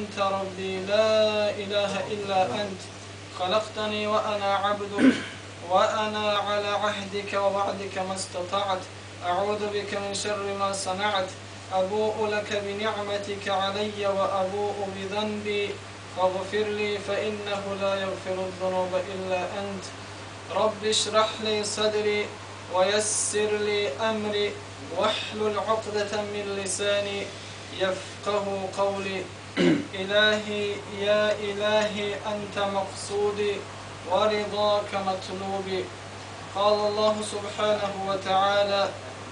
أنت ربي لا إله إلا أنت خلقتني وأنا عبدك وأنا على عهدك ووعدك ما استطعت أعوذ بك من شر ما صنعت أبوء لك بنعمتك علي وأبوء بذنبي فاغفر لي فإنه لا يغفر الذنوب إلا أنت رب اشرح لي صدري ويسر لي أمري واحلل عقدة من لساني يفقه قولي إلهي يا إلهي أنت مقصودي ورضاك مطلوبي قال الله سبحانه وتعالى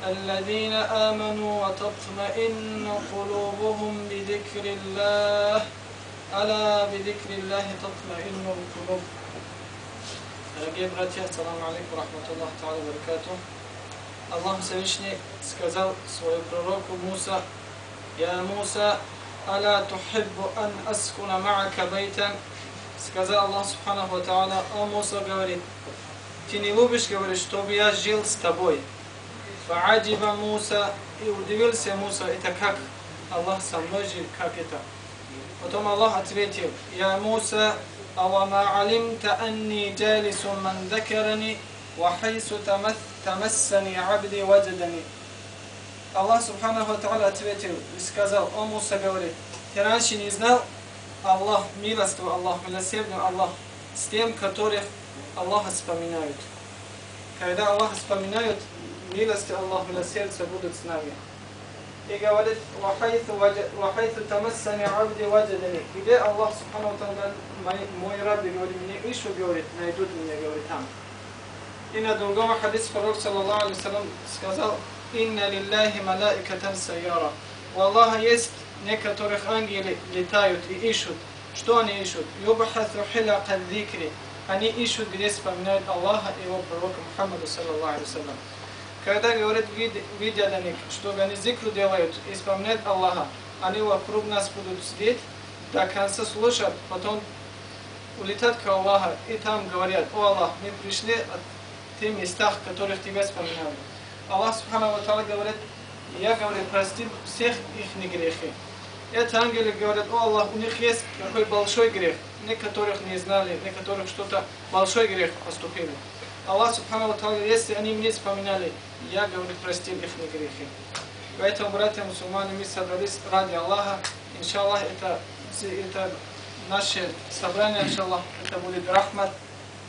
الذين آمنوا وتطمئن قلوبهم بذكر الله ألا بذكر الله تطمئن القلوب. Дорогие братья, ассаламу алейкум рахматуллах та'аля баракату. Аллах Всевышний сказал своему пророку Муса: «Я Муса, аля тухиббу ан аскуна ма'ака байтан». Сказал Аллах Субханаху ва Та'аля, о Муса говорит: «Ты не любишь, говорит, чтобы я жил с тобой». Фа'аджиба Муса, и удивился Муса, это как Аллах со мной жил, как это. Потом Аллах ответил: «Я Муса, أوما علمت أني جالس من ذكرني وحيث تمسني عبدي وجدني». Аллах Субханаху ва Та'аля ответил и сказал: о Муса, говорит, ты раньше не знал Аллах милостивый, Аллах милосердный, Аллах с тем, которых Аллаха вспоминают. Когда Аллаха вспоминают, милости Аллах милосердия будут с нами. И говорит: «Вахайθу тамассани абди ваджадани». Где Аллах Субхану ва Та'аля, мой раб, говорит, мне ищу, говорит, найдут меня, говорит, там. И на другом хадисе пророк саллаллаху алейхи ва саллям сказал: «Инна лилляхи малаикатан сайяра». У Аллаха есть некоторых ангелы летают и ищут. Что они ищут? Юбхату хилака дзикри. Они ищут, где вспоминают Аллаха и его пророка Мухаммада саллаллаху алейхи ва саллям. Когда, говорит, видят они, что они зикру делают и вспоминают Аллаха, они вокруг нас будут сидеть, до конца слушать, потом улетят к Аллаху и там говорят: о Аллах, мы пришли от тех местах, которых тебя вспоминали. Аллах Субхану ва Та'аля говорит: я, говорит, простил всех их грехи. Это ангелы говорят: о Аллах, у них есть какой большой грех, некоторых не знали, некоторых что-то большой грех поступили. Аллах Субхану ва Та'аля, если они мне вспоминали, я, говорит, простил их грехи. Поэтому, братья мусульмане, мы собрались ради Аллаха. Иншаллах, это наше собрание, иншаллах, это будет рахмат.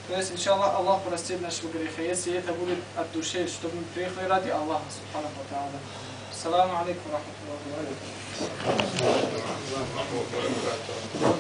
То есть, иншаллах, Аллах простит наши грехи, если это будет от души, чтобы мы приехали ради Аллаха Субхану ва Та'аля. Ассаламу алейкум рахматуллахи ва баракатуху.